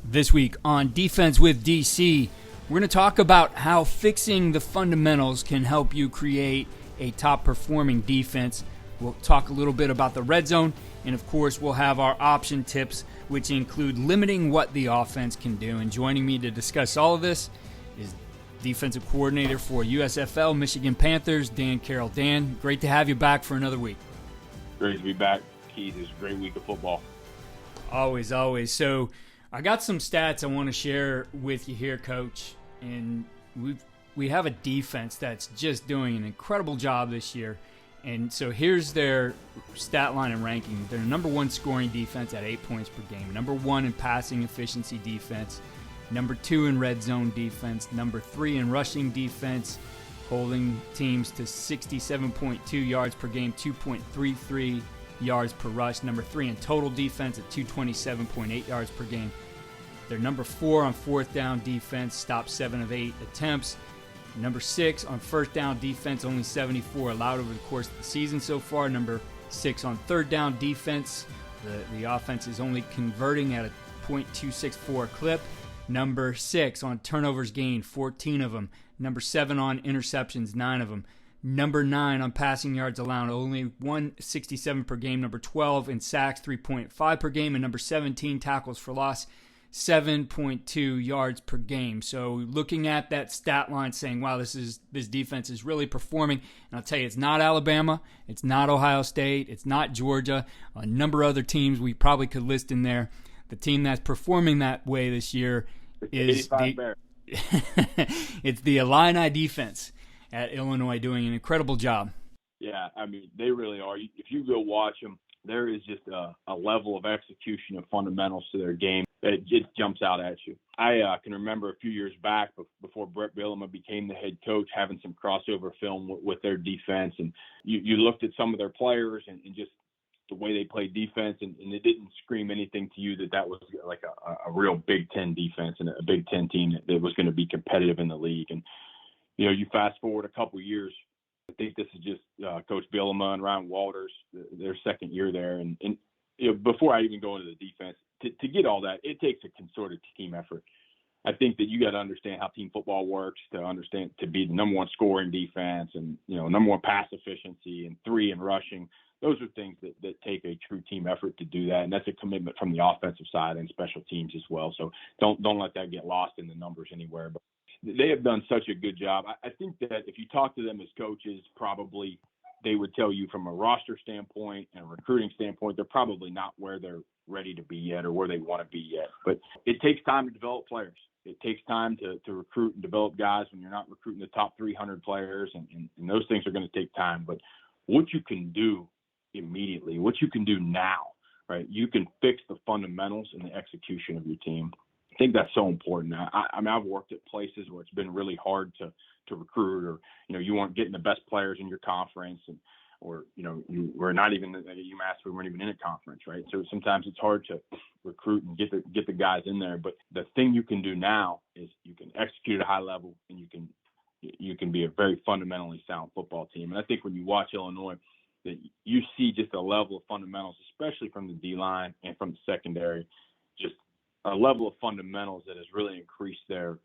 This week on Defense with DC, we're going to talk about how fixing the fundamentals can help you create a top-performing defense. We'll talk a little bit about the red zone, and of course, we'll have our option tips, which include limiting what the offense can do. And joining me to discuss all of this is defensive coordinator for USFL Michigan Panthers, Dan Carroll. Dan, great to have you back for another week. Great to be back, Keith. It's a great week of football. Always, always. So I got some stats I want to share with you here, Coach. And we have a defense that's just doing an incredible job this year. And so here's their stat line and ranking. They're number one scoring defense at 8 points per game. Number one in passing efficiency defense. Number two in red zone defense. Number three in rushing defense, holding teams to 67.2 yards per game, 2.33 yards per rush. Number three in total defense at 227.8 yards per game. They're number four on fourth down defense, stopped 7 of 8 attempts. Number six on first down defense, only 74 allowed over the course of the season so far. Number six on third down defense. The offense is only converting at a .264 clip. Number six on turnovers gained, 14 of them. Number seven on interceptions, 9 of them. Number 9 on passing yards allowed, only 167 per game. Number 12 in sacks, 3.5 per game. And number 17 tackles for loss, 7.2 yards per game. So looking at that stat line saying, wow, this defense is really performing. And I'll tell you, it's not Alabama. It's not Ohio State. It's not Georgia. A number of other teams we probably could list in there. The team that's performing that way this year is it's the Illini defense at Illinois, doing an incredible job. Yeah, I mean, they really are. If you go watch them, there is just a level of execution of fundamentals to their game that it just jumps out at you. I can remember a few years back before Brett Bielema became the head coach, having some crossover film with their defense. And you looked at some of their players and just the way they played defense, and it didn't scream anything to you that was like a real Big Ten defense and a Big Ten team that was going to be competitive in the league. And, you know, you fast forward a couple of years, I think this is just Coach Bielema and Ryan Walters, their second year there. And you know, before I even go into the defense, to get all that, it takes a concerted team effort. I think that you got to understand how team football works to understand to be the number one scoring defense and, you know, number one pass efficiency and 3 in rushing. Those are things that take a true team effort to do that, and that's a commitment from the offensive side and special teams as well. So don't let that get lost in the numbers anywhere. But they have done such a good job. I think that if you talk to them as coaches, probably they would tell you from a roster standpoint and a recruiting standpoint, they're probably not where they're ready to be yet or where they want to be yet. But it takes time to develop players. It takes time to recruit and develop guys when you're not recruiting the top 300 players, and those things are going to take time. But what you can do immediately, what you can do now, right? You can fix the fundamentals and the execution of your team. I think that's so important. I mean, I've worked at places where it's been really hard to recruit, or, you know, you weren't getting the best players in your conference, or, you know, you were not even at UMass, we weren't even in a conference, right? So sometimes it's hard to recruit and get the guys in there. But the thing you can do now is you can execute at a high level, and you can be a very fundamentally sound football team. And I think when you watch Illinois, that you see just a level of fundamentals, especially from the D-line and from the secondary, just a level of fundamentals that has really increased their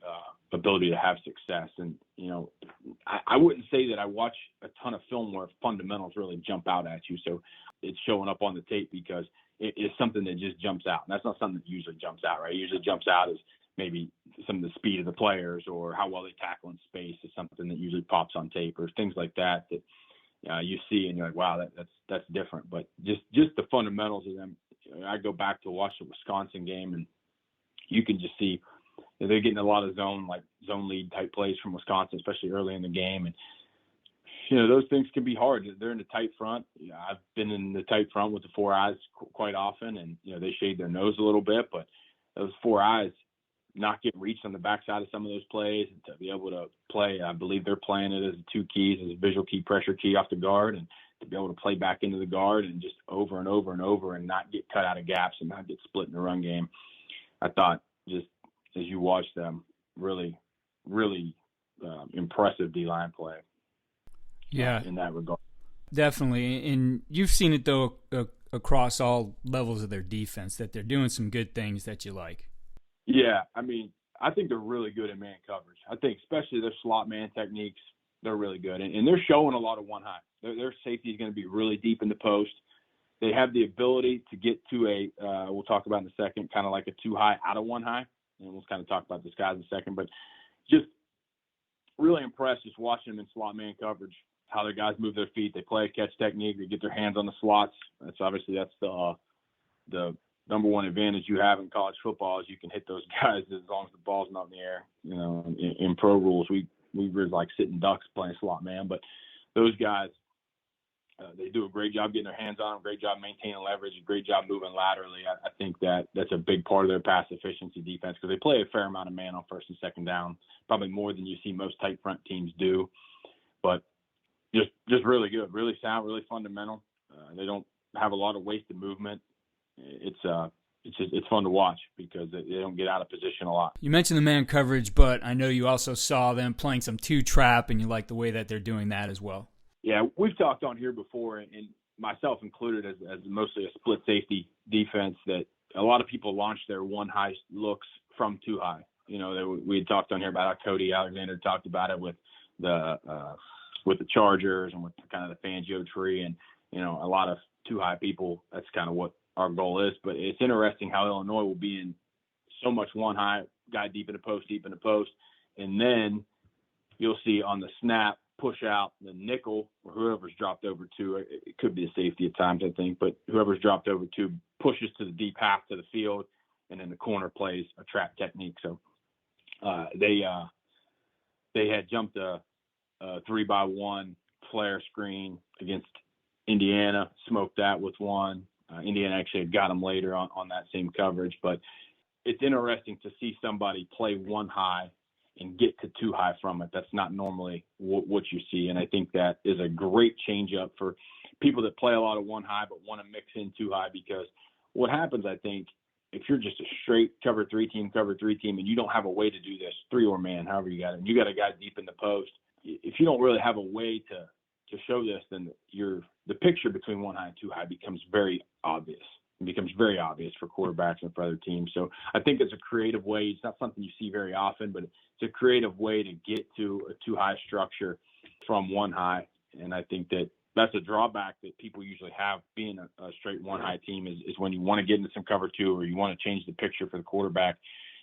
ability to have success. And, you know, I wouldn't say that I watch a ton of film where fundamentals really jump out at you. So it's showing up on the tape because it is something that just jumps out. And that's not something that usually jumps out, right? It usually jumps out as maybe some of the speed of the players or how well they tackle in space is something that usually pops on tape, or things like that you see and you're like, wow, that's different. But just the fundamentals of them. I go back to watch the Wisconsin game, and you can just see they're getting a lot of zone lead type plays from Wisconsin, especially early in the game. And, you know, those things can be hard. They're in the tight front. You know, I've been in the tight front with the 4 eyes quite often, and, you know, they shade their nose a little bit, but those 4 eyes not getting reached on the backside of some of those plays, and to be able to play, I believe they're playing it as 2 keys, as a visual key, pressure key off the guard, and to be able to play back into the guard and just over and over and over and not get cut out of gaps and not get split in the run game. I thought just as you watch them, really, really impressive D-line play. Yeah, in that regard. Definitely. And you've seen it, though, across all levels of their defense, that they're doing some good things that you like. Yeah, I mean, I think they're really good at man coverage. I think especially their slot man techniques, they're really good. And they're showing a lot of one high. Their safety is going to be really deep in the post. They have the ability to get to we'll talk about in a second, kind of like a two high out of one high. And we'll kind of talk about this guys in a second. But just really impressed just watching them in slot man coverage, how their guys move their feet. They play a catch technique. They get their hands on the slots. That's the number one advantage you have in college football is you can hit those guys as long as the ball's not in the air. You know, in pro rules, we were like sitting ducks playing slot man, but those guys, they do a great job getting their hands on them, great job maintaining leverage, great job moving laterally. I think that's a big part of their pass efficiency defense because they play a fair amount of man on first and second down, probably more than you see most tight front teams do. But just really good, really sound, really fundamental. They don't have a lot of wasted movement. It's fun to watch because they don't get out of position a lot. You mentioned the man coverage, but I know you also saw them playing some two trap, and you like the way that they're doing that as well. Yeah, we've talked on here before, and myself included, as mostly a split safety defense, that a lot of people launch their one high looks from two high. You know, we had talked on here about how Cody Alexander talked about it with the Chargers and with kind of the Fangio tree, and you know, a lot of two high people. That's kind of what our goal is. But it's interesting how Illinois will be in so much one high, guy deep in the post, and then you'll see on the snap, push out the nickel or whoever's dropped over to it could be a safety at times, I think, but whoever's dropped over to pushes to the deep half to the field, and then the corner plays a trap technique. So they had jumped a 3-by-1 flare screen against Indiana, smoked that with one. Indiana actually had got them later on that same coverage, but it's interesting to see somebody play one high and get to two high from it. That's not normally what you see. And I think that is a great change up for people that play a lot of one high but want to mix in two high, because what happens, I think, if you're just a straight cover three team, and you don't have a way to do this, three or man, however you got it, and you got a guy deep in the post, if you don't really have a way to show this, then the picture between one high and two high becomes very obvious. It becomes very obvious for quarterbacks and for other teams. So I think it's a creative way. It's not something you see very often, but it's a creative way to get to a two high structure from one high. And I think that's a drawback that people usually have being a straight one high team is when you want to get into some cover two or you want to change the picture for the quarterback,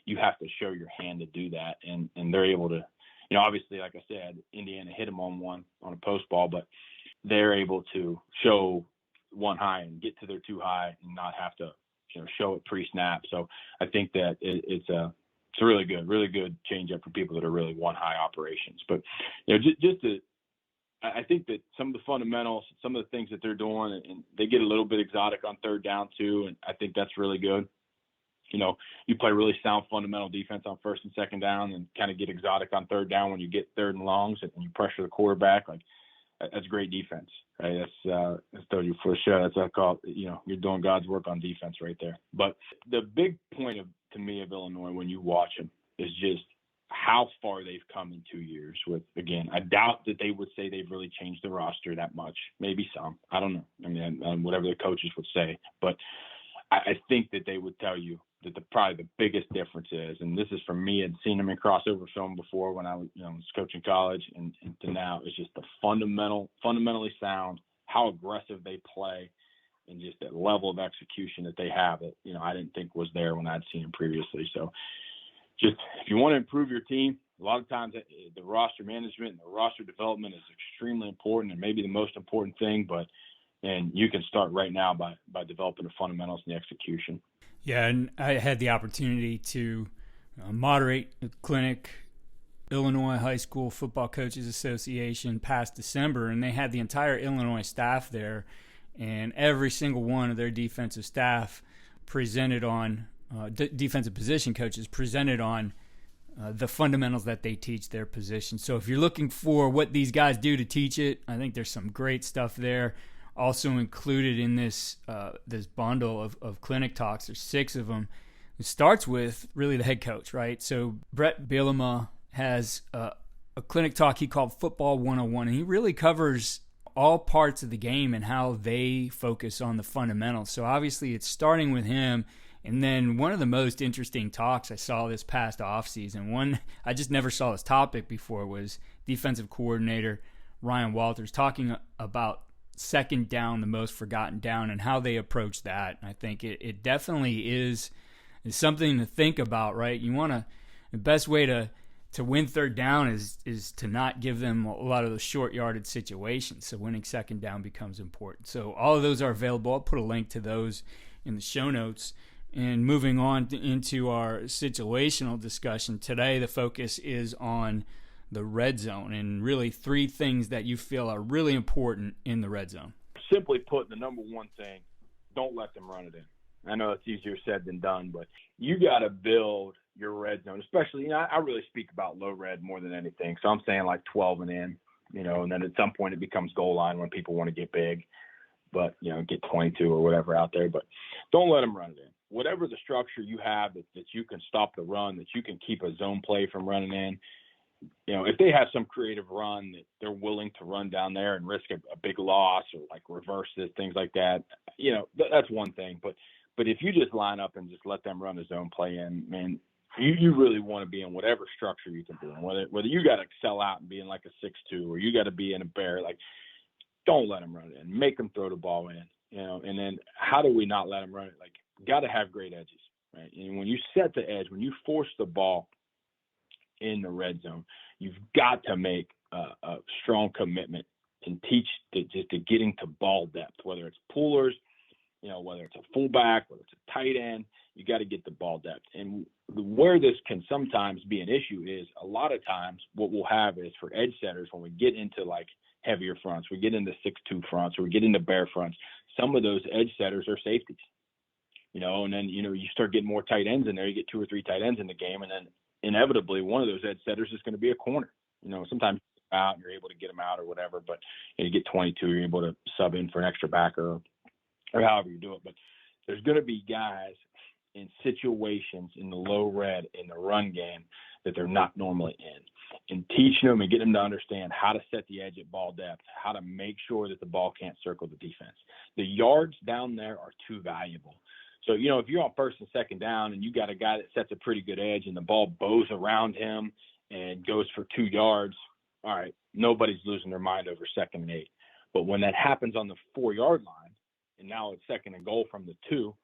you have to show your hand to do that. And they're able to, you know, obviously, like I said, Indiana hit them on a post ball, but they're able to show one high and get to their two high and not have to, you know, show it pre-snap. So I think that it's a really good change up for people that are really one high operations. But you know, I think that some of the fundamentals, some of the things that they're doing, and they get a little bit exotic on third down too, and I think that's really good. You know, you play really sound fundamental defense on first and second down and kind of get exotic on third down when you get third and longs and you pressure the quarterback. Like, that's great defense, right? That's told you for sure. That's what I call it. You know, you're doing God's work on defense right there. But the big point to me of Illinois when you watch them is just how far they've come in 2 years with, again, I doubt that they would say they've really changed the roster that much. Maybe some. I don't know. I mean, whatever the coaches would say. But I think that they would tell you that probably the biggest difference is, and this is from me, I'd seen them in crossover film before when I was coaching college, and to now, it's just the fundamentally sound, how aggressive they play, and just that level of execution that they have that, you know, I didn't think was there when I'd seen them previously. So just if you want to improve your team, a lot of times the roster management and the roster development is extremely important and maybe the most important thing, and you can start right now by developing the fundamentals and the execution. Yeah, and I had the opportunity to moderate a clinic, Illinois High School Football Coaches Association, past December, and they had the entire Illinois staff there, and every single one of their defensive staff presented on, defensive position coaches presented on the fundamentals that they teach their position. So if you're looking for what these guys do to teach it, I think there's some great stuff there. Also included in this bundle of clinic talks, there's 6 of them. It starts with really the head coach, right? So Brett Bielema has a clinic talk he called Football 101, and he really covers all parts of the game and how they focus on the fundamentals. So obviously it's starting with him And then one of the most interesting talks I saw this past offseason, one I just never saw this topic before, was defensive coordinator Ryan Walters talking about second down, the most forgotten down, and how they approach that. And I think it definitely is something to think about, right? The best way to win third down is to not give them a lot of those short yarded situations. So winning second down becomes important. So all of those are available. I'll put a link to those in the show notes. And moving on into our situational discussion today, the focus is on the red zone and really three things that you feel are really important in the red zone. Simply put, the number one thing, don't let them run it in. I know it's easier said than done, but you got to build your red zone, especially, I really speak about low red more than anything. So I'm saying like 12 and in, and then at some point it becomes goal line when people want to get big, but, get 22 or whatever out there. But don't let them run it in. Whatever the structure you have that you can stop the run, that you can keep a zone play from running in, if they have some creative run that they're willing to run down there and risk a big loss or like reverse this, things like that, that's one thing. But if you just line up and just let them run a zone play in, man, you really want to be in whatever structure you can be in, whether you got to sell out and be in like a 6-2 or you got to be in a bear, like don't let them run it in, make them throw the ball in, and then how do we not let them run it? Like, got to have great edges, right? And when you set the edge, when you force the ball in the red zone, you've got to make a strong commitment and teach to getting to ball depth, whether it's pullers, whether it's a fullback, whether it's a tight end, you got to get the ball depth. And where this can sometimes be an issue is a lot of times what we'll have is for edge setters, when we get into like heavier fronts, we get into 6-2 fronts, or we get into bear fronts, some of those edge setters are safeties. And then, you start getting more tight ends in there. You get 2 or 3 tight ends in the game, and then inevitably one of those edge setters is going to be a corner. Sometimes out and you're able to get them out or whatever, but you get 22, you're able to sub in for an extra backer or however you do it. But there's going to be guys in situations in the low red in the run game that they're not normally in, and teaching them and getting them to understand how to set the edge at ball depth, how to make sure that the ball can't circle the defense. The yards down there are too valuable. So, if you're on first and second down and you got a guy that sets a pretty good edge and the ball bows around him and goes for 2 yards, all right, nobody's losing their mind over 2nd and 8. But when that happens on the 4-yard line and now it's 2nd and goal from the 2,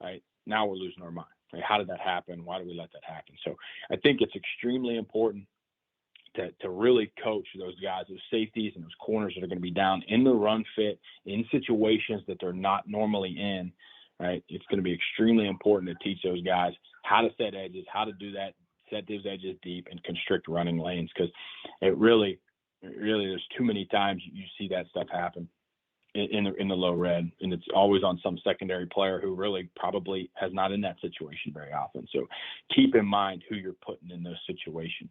right, now we're losing our mind. Right? How did that happen? Why do we let that happen? So I think it's extremely important to really coach those guys, those safeties and those corners that are going to be down in the run fit in situations that they're not normally in. Right, it's going to be extremely important to teach those guys how to set edges, how to do that, set those edges deep, and constrict running lanes. Because it really, there's too many times you see that stuff happen in the low red, and it's always on some secondary player who really probably has not in that situation very often. So keep in mind who you're putting in those situations.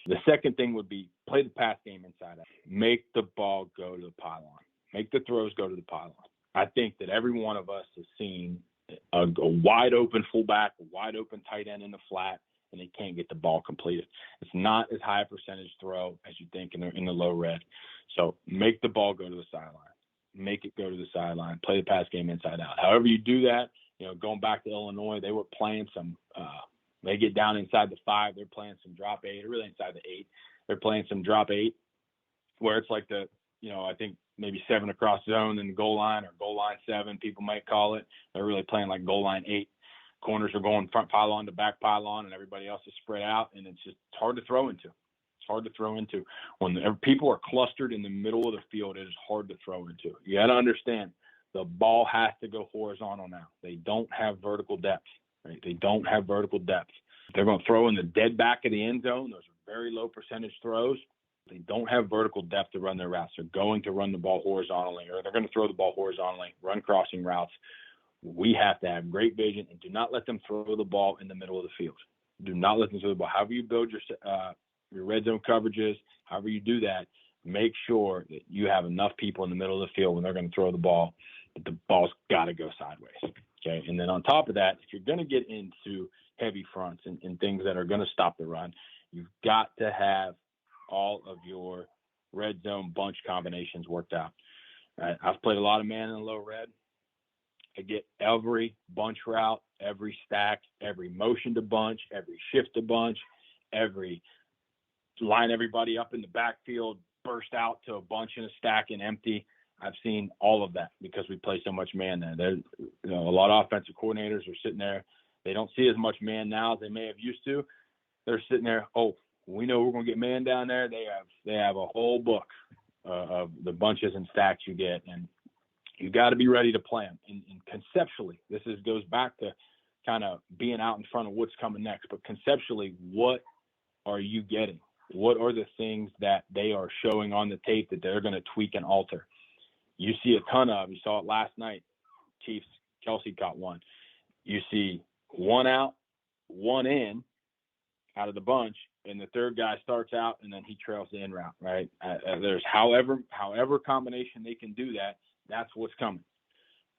The second thing would be play the pass game inside out. Make the ball go to the pylon. Make the throws go to the pylon. I think that every one of us has seen a wide open fullback, a wide open tight end in the flat, and they can't get the ball completed. It's not as high a percentage throw as you think in the low red. So make the ball go to the sideline. Make it go to the sideline. Play the pass game inside out. However you do that, going back to Illinois, they were playing some they get down inside the 5, they're playing some drop 8, or really inside the 8. They're playing some drop 8 where it's like I think maybe 7 across zone and goal line, or goal line 7, people might call it. They're really playing like goal line 8. Corners are going front pylon to back pylon, and everybody else is spread out, and it's hard to throw into. It's hard to throw into. When people are clustered in the middle of the field, it is hard to throw into. You got to understand, the ball has to go horizontal now. They don't have vertical depth. Right? They don't have vertical depth. They're going to throw in the dead back of the end zone. Those are very low percentage throws. They don't have vertical depth to run their routes. They're going to run the ball horizontally, or they're going to throw the ball horizontally, run crossing routes. We have to have great vision, and do not let them throw the ball in the middle of the field. Do not let them throw the ball. However you build your red zone coverages, however you do that, make sure that you have enough people in the middle of the field when they're going to throw the ball, that the ball's got to go sideways. Okay, and then on top of that, if you're going to get into heavy fronts and things that are going to stop the run, you've got to have all of your red zone bunch combinations worked out. Right? I've played a lot of man in the low red. to get every bunch route, every stack, every motion to bunch, every shift to bunch, every line everybody up in the backfield, burst out to a bunch in a stack and empty. I've seen all of that because we play so much man there. A lot of offensive coordinators are sitting there. They don't see as much man now as they may have used to. They're sitting there, we know we're going to get man down there. They have a whole book of the bunches and stacks you get, and you got to be ready to play them. And conceptually, this goes back to kind of being out in front of what's coming next. But conceptually, what are you getting? What are the things that they are showing on the tape that they're going to tweak and alter? You see a ton of. You saw it last night. Chiefs, Kelsey caught one. You see one out, one in out of the bunch, and the third guy starts out, and then he trails the in route, right? There's however combination they can do that, that's what's coming,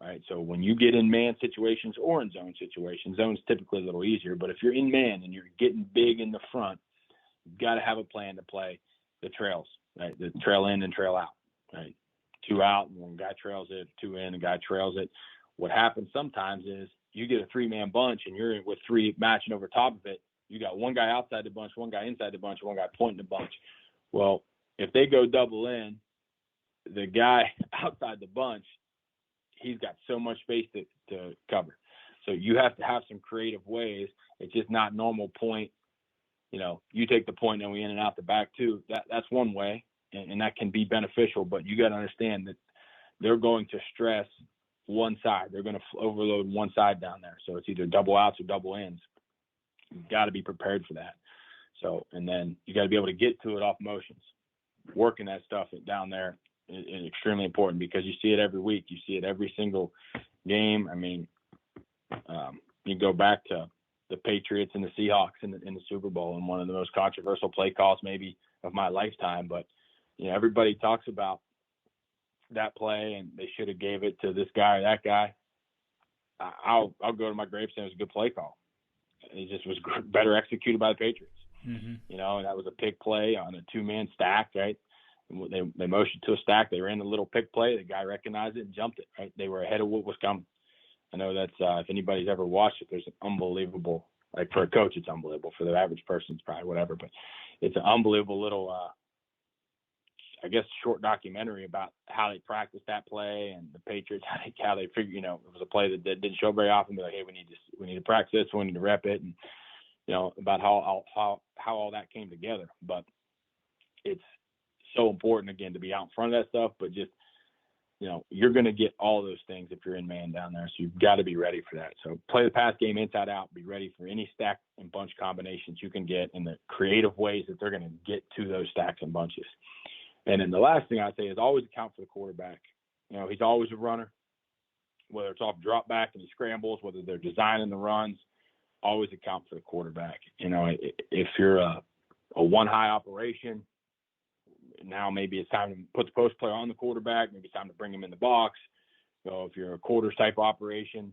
right? So when you get in man situations or in zone situations, zone's typically a little easier, but if you're in man and you're getting big in the front, you've got to have a plan to play the trails, right? The trail in and trail out, right? 2 out, and one guy trails it, 2 in, and guy trails it. What happens sometimes is you get a 3-man bunch, and you're with 3 matching over top of it. You got one guy outside the bunch, one guy inside the bunch, one guy pointing the bunch. Well, if they go double in, the guy outside the bunch, he's got so much space to cover. So you have to have some creative ways. It's just not normal point. You take the point and we in and out the back too. That's one way, and that can be beneficial. But you got to understand that they're going to stress one side. They're going to overload one side down there. So it's either double outs or double ins. You've got to be prepared for that. So, and then you got to be able to get to it off motions. Working that stuff down there is extremely important because you see it every week. You see it every single game. I mean, you go back to the Patriots and the Seahawks in the Super Bowl, and one of the most controversial play calls maybe of my lifetime. But, everybody talks about that play and they should have gave it to this guy or that guy. I'll go to my grave saying it was a good play call. It just was better executed by the Patriots. Mm-hmm. And that was a pick play on a 2-man stack, right? They motioned to a stack. They ran a little pick play. The guy recognized it and jumped it, right? They were ahead of what was coming. I know that's if anybody's ever watched it, there's an unbelievable, like for a coach, it's unbelievable. For the average person, it's probably whatever, but it's an unbelievable little, short documentary about how they practiced that play and the Patriots, how they figured, it was a play that didn't show very often. But like, hey, we need to practice this, we need to rep it, and about how all that came together. But it's so important again to be out in front of that stuff, but just you're going to get all those things if you're in man down there. So you've got to be ready for that. So play the pass game inside out, be ready for any stack and bunch combinations you can get and the creative ways that they're going to get to those stacks and bunches. And then the last thing I'd say is always account for the quarterback. He's always a runner, whether it's off drop back and he scrambles, whether they're designing the runs, always account for the quarterback. If you're a one high operation, now maybe it's time to put the post player on the quarterback. Maybe it's time to bring him in the box. So if you're a quarters type operation,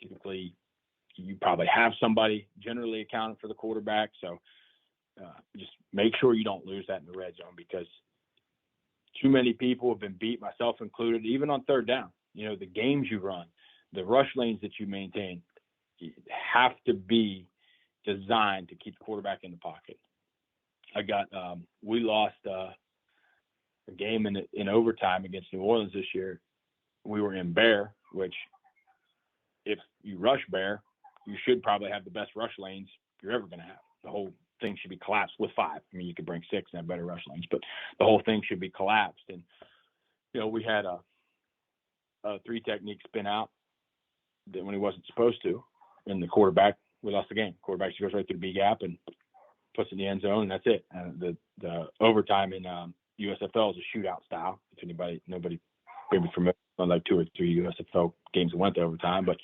typically you probably have somebody generally accounting for the quarterback. So just make sure you don't lose that in the red zone because too many people have been beat, myself included, even on third down. The games you run, the rush lanes that you maintain have to be designed to keep the quarterback in the pocket. We lost a game in overtime against New Orleans this year. We were in bear, which if you rush bear, you should probably have the best rush lanes you're ever going to have. The whole thing should be collapsed with 5. I mean, you could bring 6 and have better rush lanes, but the whole thing should be collapsed. And, we had a 3 technique spin out that when he wasn't supposed to, and the quarterback, we lost the game. Quarterback goes right through the B gap and puts it in the end zone, and that's it. And the overtime in USFL is a shootout style. If nobody maybe familiar with like 2 or 3 USFL games that went to overtime, but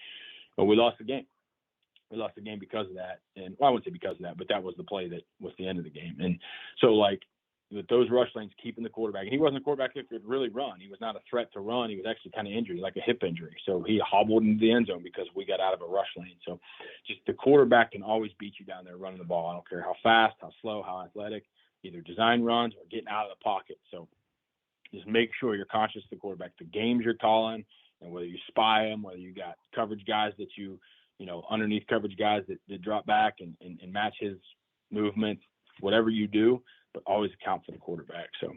we lost the game. We lost the game because of that. And I wouldn't say because of that, but that was the play that was the end of the game. And so with those rush lanes, keeping the quarterback, and he wasn't a quarterback that could really run. He was not a threat to run. He was actually kind of injured, like a hip injury. So he hobbled into the end zone because we got out of a rush lane. So just the quarterback can always beat you down there running the ball. I don't care how fast, how slow, how athletic, either design runs or getting out of the pocket. So just make sure you're conscious of the quarterback, the games you're calling, And whether you spy them, whether you got coverage guys that underneath coverage guys that drop back and match his movements, whatever you do, but always account for the quarterback. So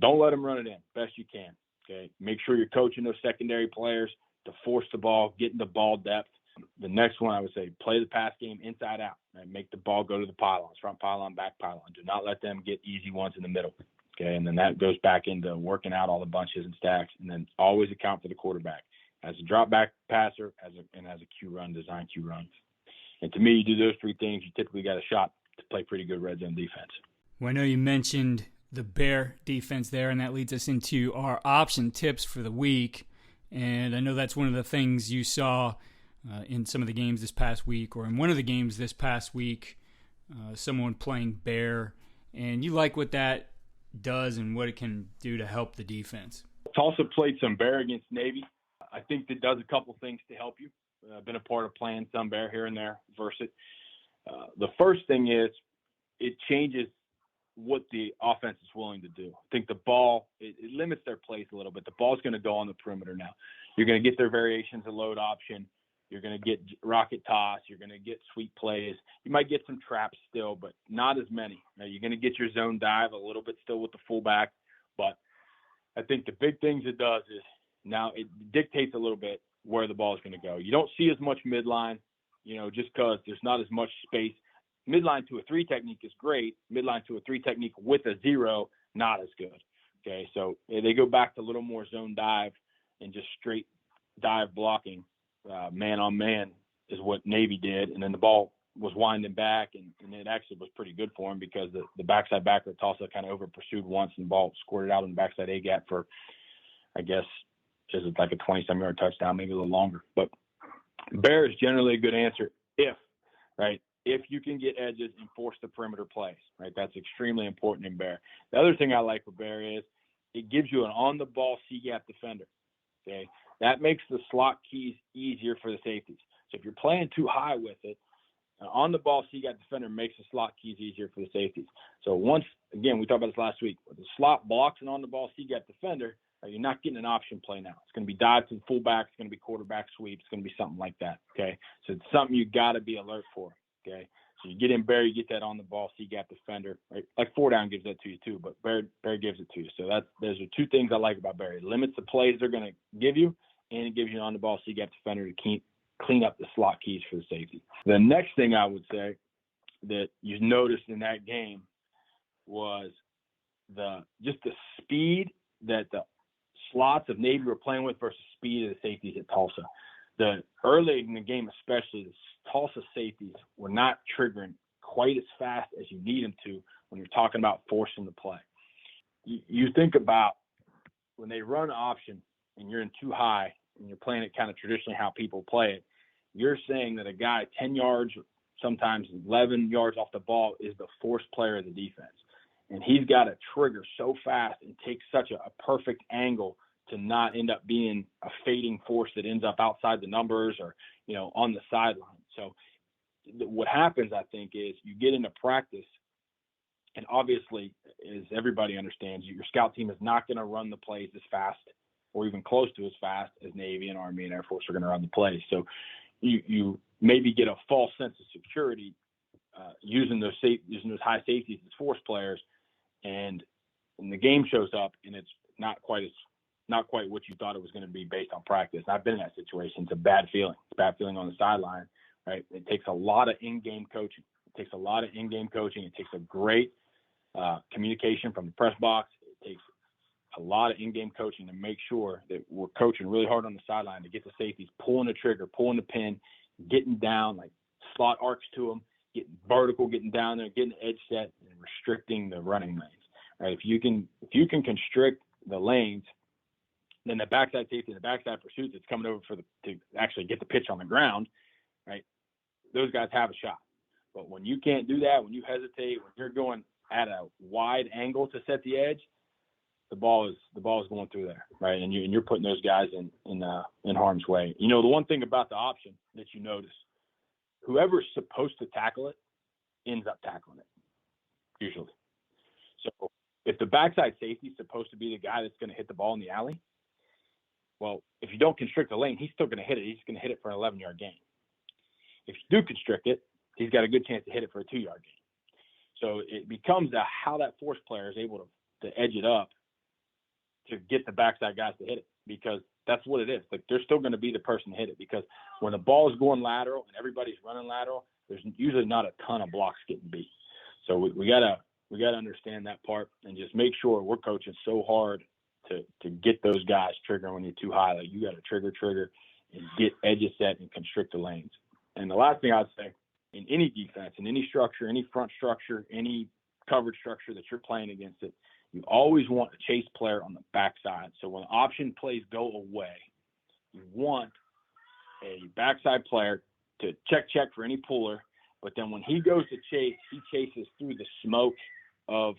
don't let him run it in best you can. Okay. Make sure you're coaching those secondary players to force the ball, get into ball depth. The next one, I would say, play the pass game inside out, and make the ball go to the pylons, front pylon, back pylon. Do not let them get easy ones in the middle. Okay, and then that goes back into working out all the bunches and stacks, and then always account for the quarterback as a drop back passer, as a Q run, design Q runs. And to me, you do those three things, you typically got a shot to play pretty good red zone defense. Well, I know you mentioned the Bear defense there, and that leads us into our option tips for the week. And I know that's one of the things you saw in some of the games this past week, or in one of the games this past week, someone playing Bear, and you like what that does and what it can do to help the defense. Tulsa played some Bear against Navy. I think that does a couple things to help you. I've been a part of playing some Bear here and there versus it. The first thing is it changes what the offense is willing to do. I think the ball, it limits their plays a little bit. The ball's going to go on the perimeter now. You're going to get their variations of load option. You're going to get rocket toss. You're going to get sweep plays. You might get some traps still, but not as many. Now, you're going to get your zone dive a little bit still with the fullback, but I think the big things it does is now it dictates a little bit where the ball is going to go. You don't see as much midline, just because there's not as much space. Midline to a 3 technique is great. Midline to a 3 technique with a 0, not as good. Okay, so they go back to a little more zone dive and just straight dive blocking. Man on man is what Navy did, and then the ball was winding back, and it actually was pretty good for him because the backside backer at Tulsa kind of over pursued once, and the ball squirted out in the backside A gap for, I guess, just like a 20-some yard touchdown, maybe a little longer. But Bear is generally a good answer if you can get edges and force the perimeter plays, right? That's extremely important in Bear. The other thing I like with Bear is it gives you an on-the-ball C-gap defender, okay? That makes the slot keys easier for the safeties. So if you're playing too high with it, on-the-ball C-gap defender makes the slot keys easier for the safeties. So once, again, we talked about this last week, with the slot blocks an on-the-ball C-gap defender, you're not getting an option play now. It's going to be dive to the fullback. It's going to be quarterback sweep. It's going to be something like that, okay? So it's something you got to be alert for, okay? So you get in Bear, you get that on-the-ball C-gap defender. Right? Like 4-down gives that to you too, but Bear gives it to you. So those are two things I like about Bear. It limits the plays they're going to give you, and it gives you an on-the-ball C-gap defender to clean up the slot keys for the safety. The next thing I would say that you noticed in that game was just the speed that the slots of Navy were playing with versus speed of the safeties at Tulsa. Early in the game, especially, the Tulsa safeties were not triggering quite as fast as you need them to when you're talking about forcing the play. You think about when they run option and you're in too high and you're playing it kind of traditionally how people play it, you're saying that a guy 10 yards, sometimes 11 yards off the ball is the force player of the defense. And he's got to trigger so fast and take such a perfect angle to not end up being a fading force that ends up outside the numbers or, on the sideline. So what happens, I think, is you get into practice, and obviously, as everybody understands, your scout team is not going to run the plays as fast or even close to as fast as Navy and Army and Air Force are going to run the plays. So you maybe get a false sense of security using those high safeties as force players, and the game shows up and it's not quite what you thought it was going to be based on practice. And I've been in that situation. It's a bad feeling. It's a bad feeling on the sideline, right? It takes a lot of in-game coaching. It takes a great communication from the press box. It takes a lot of in-game coaching to make sure that we're coaching really hard on the sideline to get the safeties pulling the trigger, pulling the pin, getting down, like slot arcs to them, getting vertical, getting down there, getting the edge set, and restricting the running lanes. Right? If you can constrict the lanes, then the backside safety and the backside pursuit that's coming over to actually get the pitch on the ground, right? Those guys have a shot. But when you can't do that, when you hesitate, when you're going at a wide angle to set the edge, the ball is going through there, right? And you're putting those guys in harm's way. The one thing about the option that you notice, whoever's supposed to tackle it ends up tackling it, usually. So if the backside safety is supposed to be the guy that's going to hit the ball in the alley, well, if you don't constrict the lane, he's still going to hit it. He's going to hit it for an 11-yard gain. If you do constrict it, he's got a good chance to hit it for a 2-yard gain. So it becomes how that force player is able to edge it up to get the backside guys to hit it, because that's what it is. Like, they're still going to be the person to hit it, because when the ball is going lateral and everybody's running lateral, there's usually not a ton of blocks getting beat. So we gotta understand that part and just make sure we're coaching so hard to get those guys triggering when you're too high. Like, you got to trigger and get edges set and constrict the lanes. And the last thing I'd say, in any defense, in any structure, any front structure, any coverage structure that you're playing against it, you always want a chase player on the backside. So when option plays go away, you want a backside player to check for any puller, but then when he goes to chase, he chases through the smoke of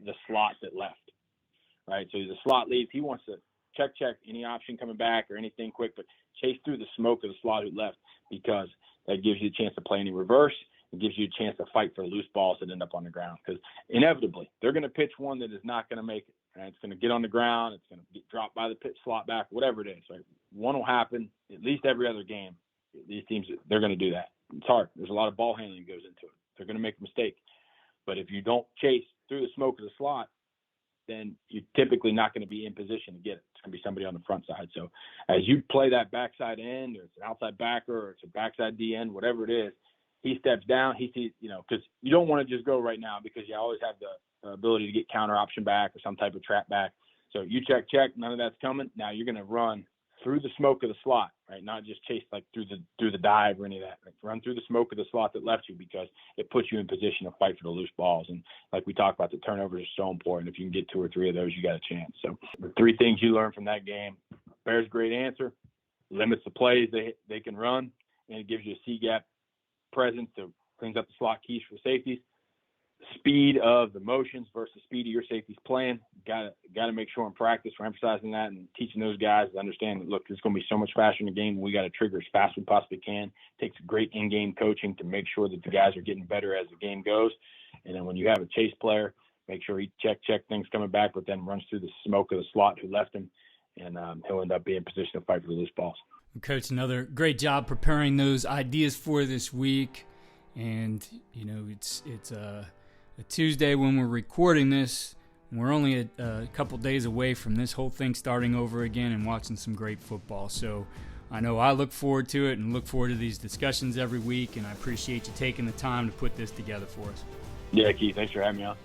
the slot that left, right? So the slot leaves, he wants to check any option coming back or anything quick, but chase through the smoke of the slot who left, because that gives you a chance to play any reverse. It gives you a chance to fight for loose balls that end up on the ground, because inevitably they're going to pitch one that is not going to make it. Right? It's going to get on the ground. It's going to get dropped by the pit slot back, whatever it is. Right? One will happen at least every other game. These teams, they're going to do that. It's hard. There's a lot of ball handling that goes into it. They're going to make a mistake. But if you don't chase through the smoke of the slot, then you're typically not going to be in position to get it. It's going to be somebody on the front side. So as you play that backside end, or it's an outside backer, or it's a backside D end, whatever it is, he steps down, he sees, because you don't want to just go right now, because you always have the ability to get counter option back or some type of trap back. So you check, none of that's coming. Now you're going to run through the smoke of the slot, right? Not just chase like through the dive or any of that. Like, run through the smoke of the slot that left you, because it puts you in position to fight for the loose balls. And like we talked about, the turnovers are so important. If you can get 2 or 3 of those, you got a chance. So the 3 things you learn from that game: Bears' great answer, limits the plays they can run, and it gives you a C-gap presence to cleans up the slot keys for safeties. Speed of the motions versus speed of your safeties playing. Got to make sure in practice we're emphasizing that and teaching those guys to understand that, look, it's going to be so much faster in the game. We got to trigger as fast as we possibly can. It takes great in-game coaching to make sure that the guys are getting better as the game goes. And then when you have a chase player, make sure he check things coming back, but then runs through the smoke of the slot who left him, and he'll end up being in position to fight for the loose balls. Coach, another great job preparing those ideas for this week. And, it's a Tuesday when we're recording this. We're only a couple days away from this whole thing starting over again and watching some great football. So I know I look forward to it and look forward to these discussions every week, and I appreciate you taking the time to put this together for us. Yeah, Keith, thanks for having me on.